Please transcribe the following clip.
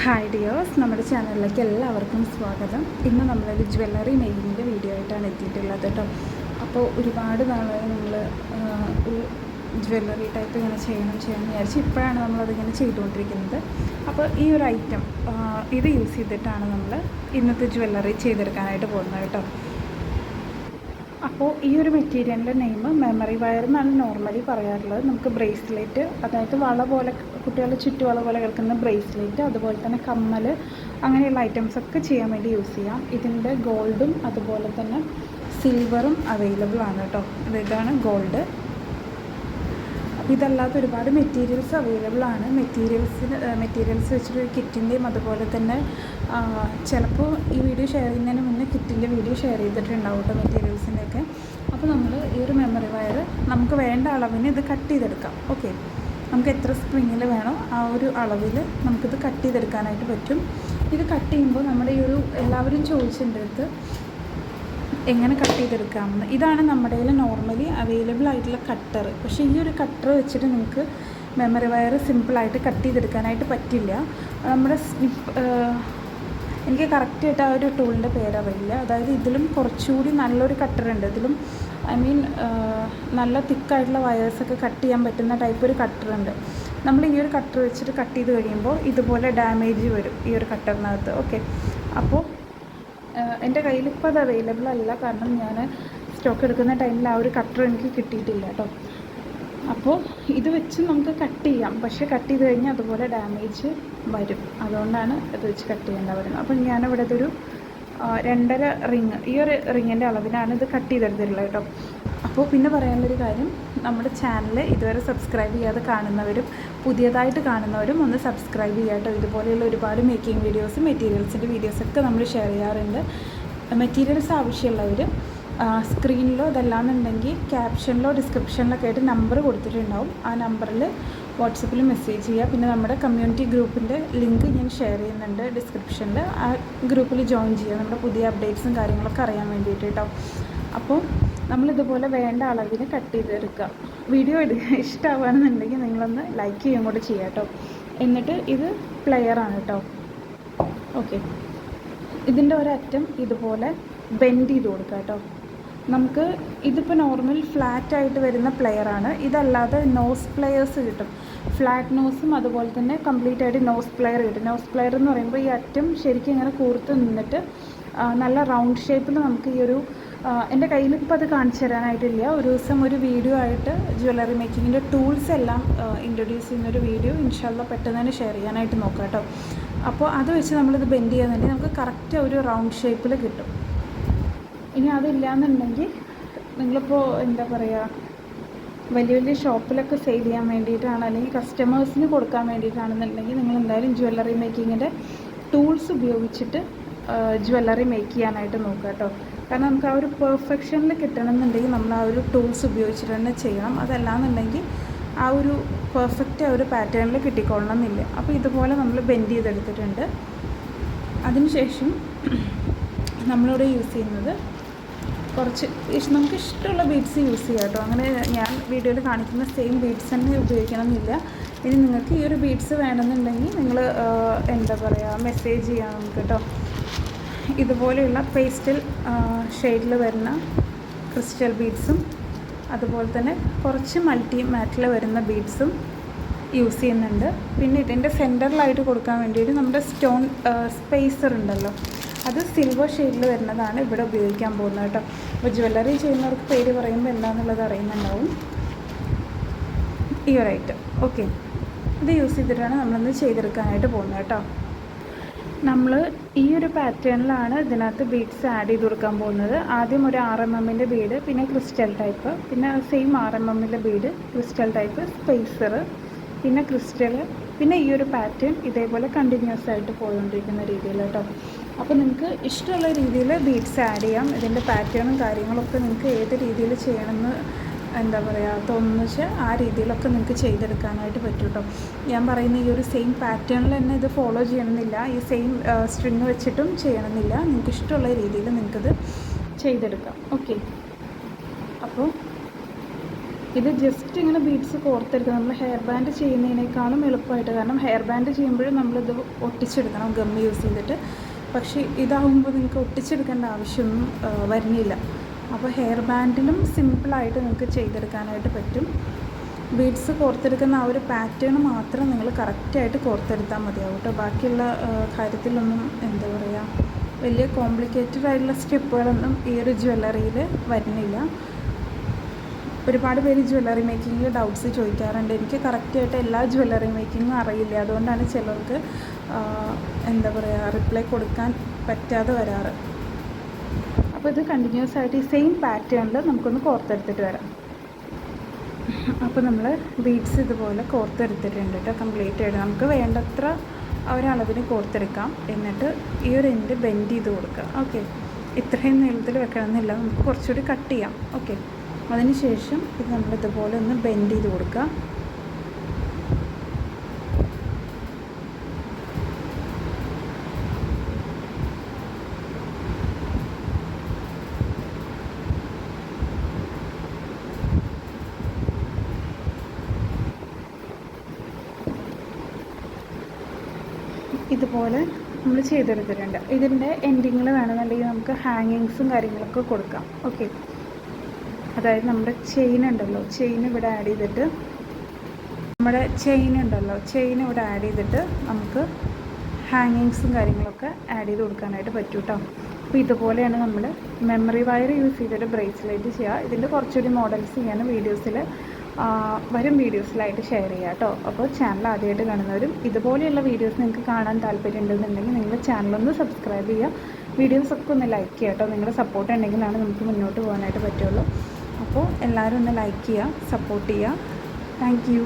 Hi dears, നമ്മുടെ ചാനലിലേക്ക് എല്ലാവർക്കും സ്വാഗതം. ഇന്ന് നമ്മളൊരു ജ്വല്ലറി മേക്കിങ്ങിൻ്റെ വീഡിയോ ആയിട്ടാണ് എത്തിയിട്ടുള്ളത് കേട്ടോ. അപ്പോൾ ഒരുപാട് നാളായി നമ്മൾ ഒരു ജ്വല്ലറി ടൈപ്പ് ഇങ്ങനെ ചെയ്യണം വിചാരിച്ച് ഇപ്പോഴാണ് നമ്മളതിങ്ങനെ ചെയ്തുകൊണ്ടിരിക്കുന്നത്. അപ്പോൾ ഈ ഒരു ഐറ്റം ഇത് യൂസ് ചെയ്തിട്ടാണ് നമ്മൾ ഇന്നത്തെ ജ്വല്ലറി ചെയ്തെടുക്കാനായിട്ട് പോകുന്നത് കേട്ടോ. അപ്പോൾ ഈ ഒരു മെറ്റീരിയലിൻ്റെ നെയിം മെമ്മറി വയർ എന്നാണ് നോർമലി പറയാറുള്ളത്. നമുക്ക് ബ്രേസ്ലെറ്റ്, അതായത് വള പോലെ കുട്ടികളുടെ ചുറ്റുവള പോലെ കേൾക്കുന്ന ബ്രേസ്ലെറ്റ്, അതുപോലെ തന്നെ കമ്മൽ, അങ്ങനെയുള്ള ഐറ്റംസൊക്കെ ചെയ്യാൻ വേണ്ടി യൂസ് ചെയ്യാം. ഇതിൻ്റെ ഗോൾഡും അതുപോലെ തന്നെ സിൽവറും അവൈലബിൾ ആണ് കേട്ടോ. ഇതാണ് ഗോൾഡ്. ഇതല്ലാതെ ഒരുപാട് മെറ്റീരിയൽസ് അവൈലബിൾ ആണ്. മെറ്റീരിയൽസ് വെച്ചിട്ടൊരു കിറ്റിൻ്റെയും അതുപോലെ തന്നെ ചിലപ്പോൾ ഈ വീഡിയോ ഷെയർ ചെയ്യുന്നതിന് മുന്നേ കിറ്റിൻ്റെ വീഡിയോ ഷെയർ ചെയ്തിട്ടുണ്ടാവും കേട്ടോ, മെറ്റീരിയൽസിൻ്റെയൊക്കെ. അപ്പോൾ നമ്മൾ ഈ ഒരു മെമ്മറി വയർ നമുക്ക് വേണ്ട അളവിന് ഇത് കട്ട് ചെയ്തെടുക്കാം. ഓക്കെ, നമുക്ക് എത്ര സ്പ്രിങ്ങിൽ വേണോ ആ ഒരു അളവിൽ നമുക്കിത് കട്ട് ചെയ്തെടുക്കാനായിട്ട് പറ്റും. ഇത് കട്ട് ചെയ്യുമ്പോൾ നമ്മുടെ ഈ ഒരു എല്ലാവരും ചോദിച്ചിൻ്റെ അടുത്ത് എങ്ങനെ കട്ട് ചെയ്തെടുക്കാമെന്ന്. ഇതാണ് നമ്മുടെ കയ്യിൽ നോർമലി അവൈലബിൾ ആയിട്ടുള്ള കട്ടർ. പക്ഷേ ഈ ഒരു കട്ടർ വെച്ചിട്ട് നിങ്ങൾക്ക് മെമ്മറി വയർ സിമ്പിളായിട്ട് കട്ട് ചെയ്തെടുക്കാനായിട്ട് പറ്റില്ല. നമ്മുടെ എനിക്ക് കറക്റ്റായിട്ട് ആ ഒരു ടൂളിൻ്റെ പേരറിയില്ല. അതായത് ഇതിലും കുറച്ചുകൂടി നല്ലൊരു കട്ടറുണ്ട്. ഇതിലും നല്ല തിക്കായിട്ടുള്ള വയേഴ്സൊക്കെ കട്ട് ചെയ്യാൻ പറ്റുന്ന ടൈപ്പ് ഒരു കട്ടറുണ്ട്. നമ്മൾ ഈ ഒരു കട്ടർ വെച്ചിട്ട് കട്ട് ചെയ്ത് കഴിയുമ്പോൾ ഇതുപോലെ ഡാമേജ് വരും ഈ ഒരു കട്ടറിനകത്ത്. ഓക്കെ, അപ്പോൾ എൻ്റെ കയ്യിൽ ഇപ്പോൾ അത് അവൈലബിൾ അല്ല, കാരണം ഞാൻ സ്റ്റോക്ക് എടുക്കുന്ന ടൈമിൽ ആ ഒരു കട്ടർ എനിക്ക് കിട്ടിയിട്ടില്ല കേട്ടോ. അപ്പോൾ ഇത് വെച്ച് നമുക്ക് കട്ട് ചെയ്യാം, പക്ഷേ കട്ട് ചെയ്ത് കഴിഞ്ഞാൽ അതുപോലെ ഡാമേജ് വരും. അതുകൊണ്ടാണ് ഇത് വെച്ച് കട്ട് ചെയ്യേണ്ട വരുന്നത്. അപ്പോൾ ഞാനിവിടെ ഇതൊരു 2.5 റിങ്, ഈ ഒരു റിങ്ങിൻ്റെ അളവിനാണ് ഇത് കട്ട് ചെയ്തെടുത്തിട്ടുള്ളത് കേട്ടോ. അപ്പോൾ പിന്നെ പറയാനുള്ളൊരു കാര്യം, നമ്മുടെ ചാനൽ ഇതുവരെ സബ്സ്ക്രൈബ് ചെയ്യാതെ കാണുന്നവരും പുതിയതായിട്ട് കാണുന്നവരും ഒന്ന് സബ്സ്ക്രൈബ് ചെയ്യുക കേട്ടോ. ഇതുപോലെയുള്ള ഒരുപാട് മേക്കിംഗ് വീഡിയോസും മെറ്റീരിയൽസിൻ്റെ വീഡിയോസൊക്കെ നമ്മൾ ഷെയർ ചെയ്യാറുണ്ട്. മെറ്റീരിയൽസ് ആവശ്യമുള്ളവർ സ്ക്രീനിലോ അതല്ലാന്നുണ്ടെങ്കിൽ ക്യാപ്ഷനിലോ ഡിസ്ക്രിപ്ഷനിലൊക്കെ ആയിട്ട് നമ്പർ കൊടുത്തിട്ടുണ്ടാവും. ആ നമ്പറിൽ വാട്സപ്പിൽ മെസ്സേജ് ചെയ്യുക. പിന്നെ നമ്മുടെ കമ്മ്യൂണിറ്റി ഗ്രൂപ്പിൻ്റെ ലിങ്ക് ഞാൻ ഷെയർ ചെയ്യുന്നുണ്ട് ഡിസ്ക്രിപ്ഷനിൽ. ആ ഗ്രൂപ്പിൽ ജോയിൻ ചെയ്യുക, നമ്മുടെ പുതിയ അപ്ഡേറ്റ്സും കാര്യങ്ങളൊക്കെ അറിയാൻ വേണ്ടിയിട്ട് കേട്ടോ. അപ്പോൾ നമ്മളിതുപോലെ വേണ്ട അളവിന് കട്ട് ചെയ്തെടുക്കുക. വീഡിയോ ഇഷ്ടമാവുകയാണെന്നുണ്ടെങ്കിൽ നിങ്ങളൊന്ന് ലൈക്ക് ചെയ്യുകയും കൂടെ ചെയ്യാം കേട്ടോ. എന്നിട്ട് ഇത് പ്ലെയറാണ് കേട്ടോ. ഓക്കെ, ഇതിൻ്റെ ഒരറ്റം ഇതുപോലെ ബെൻഡ് ചെയ്ത് കൊടുക്കുക കേട്ടോ. നമുക്ക് ഇതിപ്പോൾ നോർമൽ ഫ്ലാറ്റായിട്ട് വരുന്ന പ്ലെയറാണ്. ഇതല്ലാതെ നോസ് പ്ലെയേഴ്സ് കിട്ടും. ഫ്ലാറ്റ് നോസും അതുപോലെ തന്നെ കംപ്ലീറ്റ് ആയിട്ട് നോസ് പ്ലെയർ കിട്ടും. നോസ് പ്ലെയർ എന്ന് പറയുമ്പോൾ ഈ അറ്റം ശരിക്കും ഇങ്ങനെ കൂർത്ത് നിന്നിട്ട് നല്ല റൗണ്ട് ഷേപ്പിൽ നമുക്ക് ഈ ഒരു എൻ്റെ കയ്യിൽ ഇപ്പോൾ അത് കാണിച്ചു തരാനായിട്ടില്ല. ഒരു ദിവസം ഒരു വീഡിയോ ആയിട്ട് ജ്വല്ലറി മേക്കിങ്ങിൻ്റെ ടൂൾസ് എല്ലാം ഇൻട്രൊഡ്യൂസ് ചെയ്യുന്നൊരു വീഡിയോ ഇൻഷാല്ല പെട്ടെന്ന് തന്നെ ഷെയർ ചെയ്യാനായിട്ട് നോക്കാം കേട്ടോ. അപ്പോൾ അത് വെച്ച് നമ്മളിത് ബെൻഡ് ചെയ്യാന്നുണ്ടെങ്കിൽ നമുക്ക് കറക്റ്റ് ഒരു റൗണ്ട് ഷേപ്പിൽ കിട്ടും. ഇനി അതില്ലാന്നുണ്ടെങ്കിൽ നിങ്ങളിപ്പോൾ എന്താ പറയുക, വലിയ വലിയ ഷോപ്പിലൊക്കെ സെയിൽ ചെയ്യാൻ വേണ്ടിയിട്ടാണ് അല്ലെങ്കിൽ കസ്റ്റമേഴ്സിന് കൊടുക്കാൻ വേണ്ടിയിട്ടാണെന്നുണ്ടെങ്കിൽ നിങ്ങൾ എന്തായാലും ജ്വല്ലറി മേക്കിങ്ങിൻ്റെ ടൂൾസ് ഉപയോഗിച്ചിട്ട് ജ്വല്ലറി മേക്ക് ചെയ്യാനായിട്ട് നോക്കുക കേട്ടോ. കാരണം നമുക്ക് ആ ഒരു പെർഫെക്ഷനിൽ കിട്ടണമെന്നുണ്ടെങ്കിൽ നമ്മൾ ആ ഒരു ടൂൾസ് ഉപയോഗിച്ചിട്ട് തന്നെ ചെയ്യണം. അതല്ലാന്നുണ്ടെങ്കിൽ ആ ഒരു പെർഫെക്റ്റ് ആ ഒരു പാറ്റേണിൽ കിട്ടിക്കൊള്ളണം എന്നില്ല. അപ്പോൾ ഇതുപോലെ നമ്മൾ ബെൻഡ് ചെയ്തെടുത്തിട്ടുണ്ട്. അതിനുശേഷം നമ്മളിവിടെ യൂസ് ചെയ്യുന്നത് കുറച്ച് നമുക്ക് ഇഷ്ടമുള്ള ബീഡ്സ് യൂസ് ചെയ്യാം കേട്ടോ. അങ്ങനെ ഞാൻ വീഡിയോയിൽ കാണിക്കുന്ന സെയിം ബീഡ്സ് തന്നെ ഉപയോഗിക്കണം എന്നില്ല. ഇനി നിങ്ങൾക്ക് ഈ ഒരു ബീഡ്സ് വേണമെന്നുണ്ടെങ്കിൽ നിങ്ങൾ എന്താ പറയുക, മെസ്സേജ് ചെയ്യാം നമുക്ക് കേട്ടോ. ഇതുപോലെയുള്ള പേസ്റ്റൽ ഷെയ്ഡിൽ വരുന്ന ക്രിസ്റ്റൽ ബീഡ്സും അതുപോലെ തന്നെ കുറച്ച് മൾട്ടി മാറ്റിൽ വരുന്ന ബീഡ്സും യൂസ് ചെയ്യുന്നുണ്ട്. പിന്നെ ഇതിൻ്റെ സെൻറ്ററിലായിട്ട് കൊടുക്കാൻ വേണ്ടിയിട്ട് നമ്മുടെ സ്റ്റോൺ സ്പേസർ ഉണ്ടല്ലോ, അത് സിൽവർ ഷെയ്ഡിൽ വരുന്നതാണ് ഇവിടെ ഉപയോഗിക്കാൻ പോകുന്നത് കേട്ടോ. അപ്പോൾ ജ്വല്ലറി ചെയ്യുന്നവർക്ക് പേര് പറയുമ്പോൾ എന്താണെന്നുള്ളത് അറിയുന്നുണ്ടാവും. ഈ ഒരു ഐറ്റം ഓക്കെ, ഇത് യൂസ് ചെയ്തിട്ടാണ് നമ്മളിന്ന് ചെയ്തെടുക്കാനായിട്ട് പോകുന്നത് കേട്ടോ. നമ്മൾ ഈ ഒരു പാറ്റേണിലാണ് ഇതിനകത്ത് ബീഡ്സ് ആഡ് ചെയ്ത് കൊടുക്കാൻ പോകുന്നത്. ആദ്യം ഒരു 6 mm ബീഡ്, പിന്നെ ക്രിസ്റ്റൽ ടൈപ്പ്, പിന്നെ same 6 mm bead, crystal type, spacer, പിന്നെ ക്രിസ്റ്റൽ, പിന്നെ ഈ ഒരു പാറ്റേൺ ഇതേപോലെ കണ്ടിന്യൂസ് ആയിട്ട് പോയിക്കൊണ്ടിരിക്കുന്ന രീതിയിൽ കേട്ടോ. അപ്പോൾ നിങ്ങൾക്ക് ഇഷ്ടമുള്ള രീതിയിൽ ബീഡ്സ് ആഡ് ചെയ്യാം. ഇതിൻ്റെ പാറ്റേണും കാര്യങ്ങളൊക്കെ നിങ്ങൾക്ക് ഏത് രീതിയിൽ ചെയ്യണമെന്ന് എന്താ പറയുക തോന്നുന്നു വെച്ചാൽ ആ രീതിയിലൊക്കെ നിങ്ങൾക്ക് ചെയ്തെടുക്കാനായിട്ട് പറ്റും കേട്ടോ. ഞാൻ പറയുന്ന ഈ ഒരു സെയിം പാറ്റേണിൽ തന്നെ ഇത് ഫോളോ ചെയ്യണമെന്നില്ല, ഈ സെയിം സ്ട്രിങ് വെച്ചിട്ടും ചെയ്യണമെന്നില്ല. നിങ്ങൾക്ക് ഇഷ്ടമുള്ള രീതിയിൽ നിങ്ങൾക്കത് ചെയ്തെടുക്കാം. ഓക്കെ, അപ്പോൾ ഇത് ജസ്റ്റ് ഇങ്ങനെ ബീഡ്സ് കോർത്തെടുക്കുക. നമ്മൾ ഹെയർ ബാൻഡ് ചെയ്യുന്നതിനേക്കാളും എളുപ്പമായിട്ട്, കാരണം ഹെയർ ബാൻഡ് ചെയ്യുമ്പോഴും നമ്മളിത് ഒട്ടിച്ചെടുക്കണം ഗം യൂസ് ചെയ്തിട്ട്. പക്ഷേ ഇതാകുമ്പോൾ നിങ്ങൾക്ക് ഒട്ടിച്ചെടുക്കേണ്ട ആവശ്യമൊന്നും വരുന്നില്ല. അപ്പോൾ ഹെയർ ബാൻഡിലും സിമ്പിളായിട്ട് നിങ്ങൾക്ക് ചെയ്തെടുക്കാനായിട്ട് പറ്റും. ബീഡ്സ് കോർത്തെടുക്കുന്ന ആ ഒരു പാറ്റേൺ മാത്രം നിങ്ങൾ കറക്റ്റായിട്ട് കോർത്തെടുത്താൽ മതിയാവും കേട്ടോ. ബാക്കിയുള്ള കാര്യത്തിലൊന്നും എന്താ പറയുക, വലിയ കോംപ്ലിക്കേറ്റഡ് ആയിട്ടുള്ള സ്റ്റെപ്പുകളൊന്നും ഈ ഒരു ജ്വല്ലറിയിൽ വരുന്നില്ല. ഒരുപാട് പേര് ജ്വല്ലറി മേക്കിങ്ങിൽ ഡൗട്ട്സ് ചോദിക്കാറുണ്ട്. എനിക്ക് കറക്റ്റായിട്ട് എല്ലാ ജ്വല്ലറി മേക്കിങ്ങും അറിയില്ല. അതുകൊണ്ടാണ് ചിലർക്ക് എന്താ പറയുക റിപ്ലൈ കൊടുക്കാൻ പറ്റാതെ വരാറ്. അപ്പോൾ ഇത് കണ്ടിന്യൂസ് ആയിട്ട് ഈ സെയിം പാറ്റേണിൽ നമുക്കൊന്ന് കോർത്തെടുത്തിട്ട് വരാം. അപ്പോൾ നമ്മൾ ബീഡ്സ് ഇതുപോലെ കോർത്തെടുത്തിട്ടുണ്ട് കേട്ടോ. കംപ്ലീറ്റ് ആയിട്ട് നമുക്ക് വേണ്ടത്ര ആ ഒരളവിന് കോർത്തെടുക്കാം. എന്നിട്ട് ഈ ഒരു എൻഡ് ബെൻഡ് ചെയ്ത് കൊടുക്കുക. ഓക്കെ, ഇത്രയും നീളത്തിൽ വെക്കണമെന്നില്ല, നമുക്ക് കുറച്ചുകൂടി കട്ട് ചെയ്യാം. ഓക്കെ, അതിന് ശേഷം ഇത് നമ്മളിതുപോലെ ഒന്ന് ബെൻഡ് ചെയ്ത് കൊടുക്കുക. ഇതുപോലെ നമ്മൾ ചെയ്തെടുത്തിട്ടുണ്ട്. ഇതിൻ്റെ എൻഡിങ്ങിൽ വേണമെന്നുണ്ടെങ്കിൽ നമുക്ക് ഹാങ്ങിങ്സും കാര്യങ്ങളൊക്കെ കൊടുക്കാം. ഓക്കെ, അതായത് നമ്മുടെ ചെയിൻ ഉണ്ടല്ലോ, ചെയിൻ ഇവിടെ ആഡ് ചെയ്തിട്ട് നമുക്ക് ഹാങ്ങിങ്സും കാര്യങ്ങളൊക്കെ ആഡ് ചെയ്ത് കൊടുക്കാനായിട്ട് പറ്റും കേട്ടോ. അപ്പോൾ ഇതുപോലെയാണ് നമ്മൾ മെമ്മറി വയർ യൂസ് ചെയ്തിട്ട് ബ്രേസ്ലെറ്റ് ചെയ്യുക. ഇതിൻ്റെ കുറച്ചുകൂടി മോഡൽസ് ഞാൻ വരും വീഡിയോസിലായിട്ട് ഷെയർ ചെയ്യാം കേട്ടോ. അപ്പോൾ ചാനൽ ആദ്യമായിട്ട് കാണുന്നവരും ഇതുപോലെയുള്ള വീഡിയോസ് നിങ്ങൾക്ക് കാണാൻ താല്പര്യമുണ്ടെന്നുണ്ടെങ്കിൽ നിങ്ങൾ ചാനലൊന്ന് സബ്സ്ക്രൈബ് ചെയ്യുക, വീഡിയോസൊക്കെ ഒന്ന് ലൈക്ക് ചെയ്യുക കേട്ടോ. നിങ്ങളുടെ സപ്പോർട്ട് ഉണ്ടെങ്കിലാണ് നമുക്ക് മുന്നോട്ട് പോകാനായിട്ട് പറ്റുള്ളൂ. അപ്പോൾ എല്ലാവരും ഒന്ന് ലൈക്ക് ചെയ്യുക, സപ്പോർട്ട് ചെയ്യുക. Thank you.